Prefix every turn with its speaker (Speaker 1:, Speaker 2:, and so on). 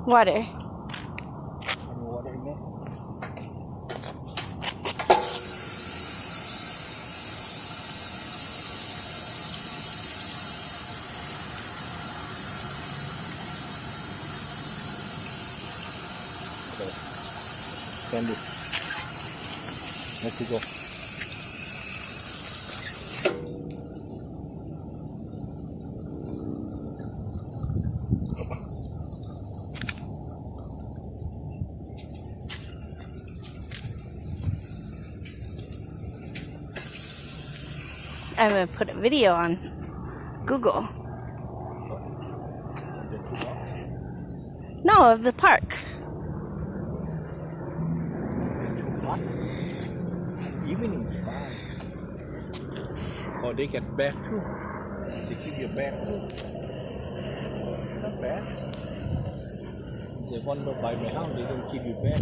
Speaker 1: Water.
Speaker 2: Water in there. Send it. Let's go.
Speaker 1: I'm gonna put a video on Google. No, of the park.
Speaker 2: What? Evening is fine. Or they get back too. They keep your back too. Not bad. They want to buy my house, they don't keep you back.